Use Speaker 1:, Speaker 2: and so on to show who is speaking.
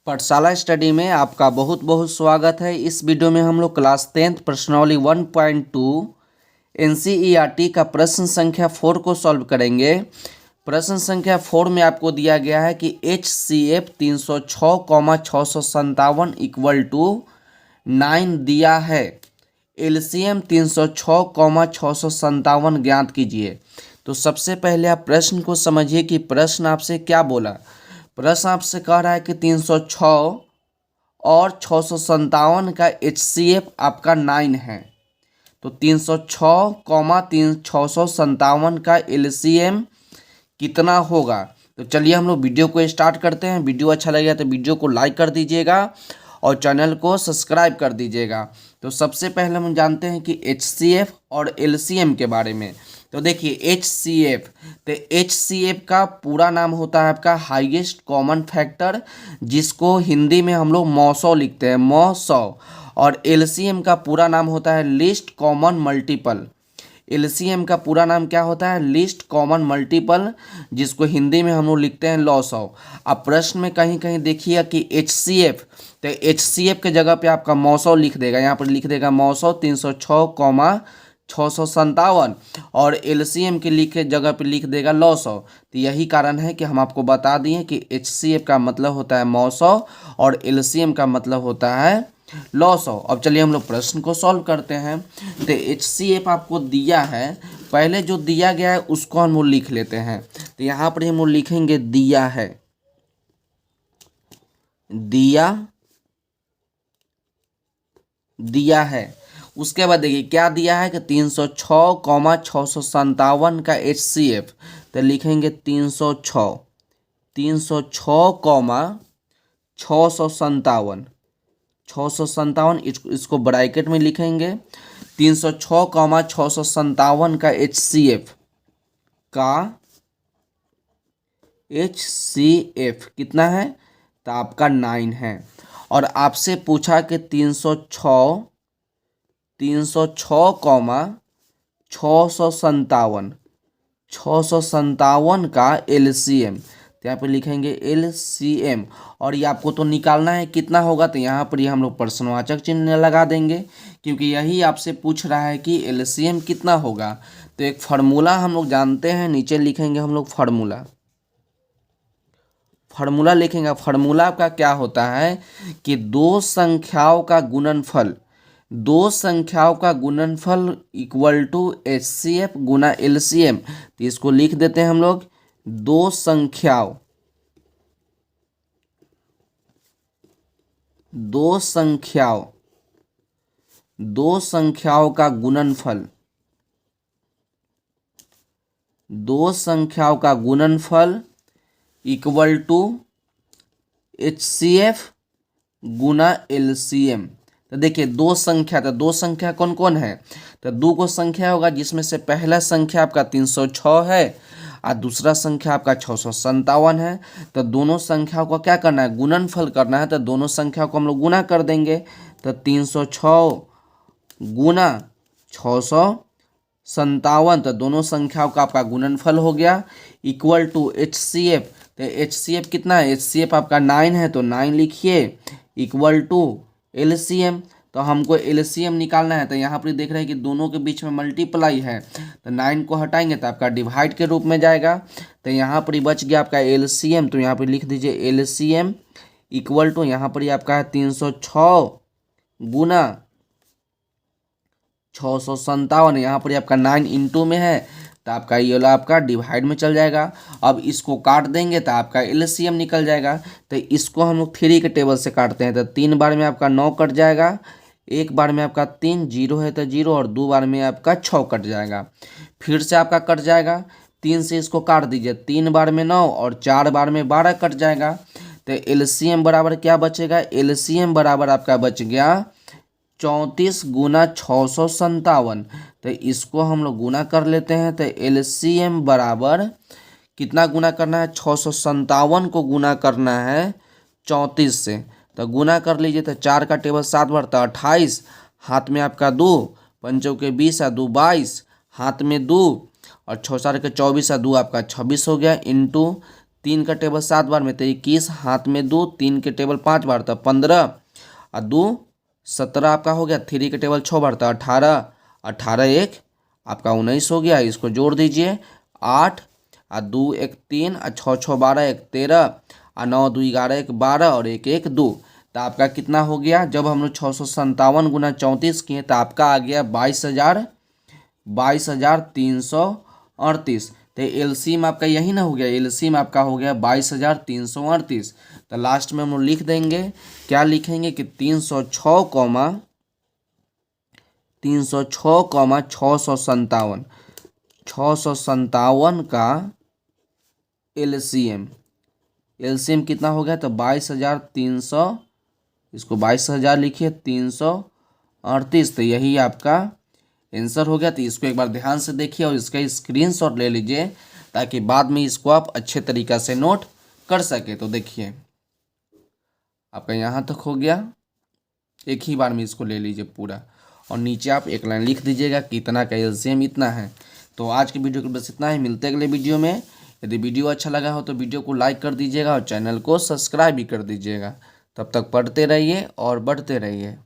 Speaker 1: पाठशाला स्टडी में आपका बहुत बहुत स्वागत है। इस वीडियो में हम लोग क्लास 10th प्रश्नावली 1.2 NCERT का प्रश्न संख्या 4 को सॉल्व करेंगे। प्रश्न संख्या 4 में आपको दिया गया है कि HCF 306,657 इक्वल टू 9 दिया है। LCM 306,657 ज्ञात कीजिए। तो सबसे पहले आप प्रश्न को समझिए कि प्रश्न आपसे क्या बोला। प्रश्न आपसे कह रहा है कि 306 और 657 का HCF आपका 9 है। तो 306,657 का LCM कितना होगा। तो चलिए हम लोग वीडियो को स्टार्ट करते हैं। वीडियो अच्छा लगेगा तो वीडियो को लाइक कर दीजिएगा और चैनल को सब्सक्राइब कर दीजिएगा। तो सबसे पहले हम जानते हैं कि HCF और LCM के बारे में। तो देखिए HCF, तो HCF का पूरा नाम होता है आपका हाईएस्ट कॉमन फैक्टर, जिसको हिंदी में हम लोग मौसौ लिखते हैं, मौसौ। और LCM का पूरा नाम होता है लीस्ट कॉमन मल्टीपल। LCM का पूरा नाम क्या होता है? लीस्ट कॉमन मल्टीपल, जिसको हिंदी में हम लोग लिखते हैं लॉसौ। अब प्रश्न में कहीं कहीं देखिए कि HCF, तो HCF के जगह पे आपका मौसौ लिख देगा। यहाँ पर लिख देगा मौसौ 306,657 और LCM के लिखे जगह पे लिख देगा लॉसौ। तो यही कारण है कि हम आपको बता दिए कि HCF का मतलब होता है मौसौ और LCM का मतलब होता है लॉसौ। अब चलिए हम लोग प्रश्न को सॉल्व करते हैं। तो HCF आपको दिया है, पहले जो दिया गया है उसको हम लोग लिख लेते हैं। तो यहाँ पर हम लोग लिखेंगे दिया है, दिया है। उसके बाद देखिए क्या दिया है कि 306,657 का HCF। तो लिखेंगे 306,657 657, इसको ब्रैकेट में लिखेंगे। 306,657 का HCF कितना है? तो आपका 9 है। और आपसे पूछा कि 306,657 का LCM। तो यहाँ पे लिखेंगे LCM और ये आपको तो निकालना है कितना होगा। तो यहाँ पर हम लोग प्रश्नवाचक चिन्ह लगा देंगे, क्योंकि यही आपसे पूछ रहा है कि LCM कितना होगा। तो एक फार्मूला हम लोग जानते हैं, नीचे लिखेंगे हम लोग फार्मूला लिखेंगे। फार्मूला का क्या होता है कि दो संख्याओं का गुणनफल इक्वल टू HCF गुना LCM। तो इसको लिख देते हैं हम लोग दो संख्याओं का गुणनफल इक्वल टू HCF गुना LCM। तो देखिए दो संख्या कौन कौन है? तो दो को संख्या होगा, जिसमें से पहला संख्या आपका 306 है और दूसरा संख्या आपका 657 है। तो दोनों संख्याओं को क्या करना है? गुणनफल करना है। तो दोनों संख्याओं को हम लोग गुना कर देंगे। तो 306 गुना 657, तो दोनों संख्याओं का आपका गुणनफल हो गया, इक्वल टू HCF। तो HCF कितना है? HCF आपका 9 है, तो 9 लिखिए, इक्वल टू LCM। तो हमको LCM निकालना है। तो यहाँ पर देख रहे हैं कि दोनों के बीच में मल्टीप्लाई है, तो 9 को हटाएंगे तो आपका डिवाइड के रूप में जाएगा। तो यहाँ पर बच गया आपका LCM। तो यहाँ पर लिख दीजिए LCM इक्वल टू, यहाँ पर आपका है 306 गुना 657। यहाँ पर आपका 9 इंटू में है, तो आपका ये वाला आपका डिवाइड में चल जाएगा। अब इसको काट देंगे तो आपका LCM निकल जाएगा। तो इसको हम लोग 3 के टेबल से काटते हैं। तो 3 बार में आपका 9 कट जाएगा, 1 बार में आपका 3, 0 है तो 0, और 2 बार में आपका 6 कट जाएगा। फिर से आपका कट जाएगा, 3 से इसको काट दीजिए, 3 बार में 9 और 4 बार में 12 कट जाएगा। तो LCM बराबर क्या बचेगा? LCM बराबर आपका बच गया 34 गुना 657। तो इसको हम लोग गुना कर लेते हैं। तो LCM बराबर कितना गुना करना है? 657 को गुना करना है 34 से। तो गुना कर लीजिए। तो 4 का टेबल 7 बार, तो 28, हाथ में आपका 2, 5 के 20 और 2 22, हाथ में 2 और 6 4 के 24 और 2 आपका 26 हो गया, इंटू 3 का टेबल 7 बार में तो 21, हाथ में 2, 3 के टेबल 5 बार था 15 और 2 17 आपका हो गया। 3 के टेबल 6 बार था 18, 18 1 आपका 19 हो गया। इसको जोड़ दीजिए 8 और 2 1 3 और 6 6 12 1 13 और 9 2 11 1 12 और 1 1 2। तो आपका कितना हो गया? जब हम लोग 657 गुना 34 किए तो आपका आ गया 22,338। तो एलसीएम आपका यही ना हो गया, एलसीएम आपका हो गया 22,338। तो लास्ट में हम लोग लिख देंगे, क्या लिखेंगे कि 306 कॉमा 657 का एलसीएम कितना हो गया? तो 22,300, इसको 22,000 लिखिए 338। तो यही आपका आंसर हो गया। तो इसको एक बार ध्यान से देखिए और इसका स्क्रीनशॉट ले लीजिए ताकि बाद में इसको आप अच्छे तरीक़ा से नोट कर सके। तो देखिए आपका यहाँ तक हो गया, एक ही बार में इसको ले लीजिए पूरा और नीचे आप एक लाइन लिख दीजिएगा कि इतना का एलसीएम इतना है। तो आज की वीडियो को बस इतना ही, मिलते हैं अगले वीडियो में। यदि वीडियो अच्छा लगा हो तो वीडियो को लाइक कर दीजिएगा और चैनल को सब्सक्राइब भी कर दीजिएगा। तब तक पढ़ते रहिए और बढ़ते रहिए।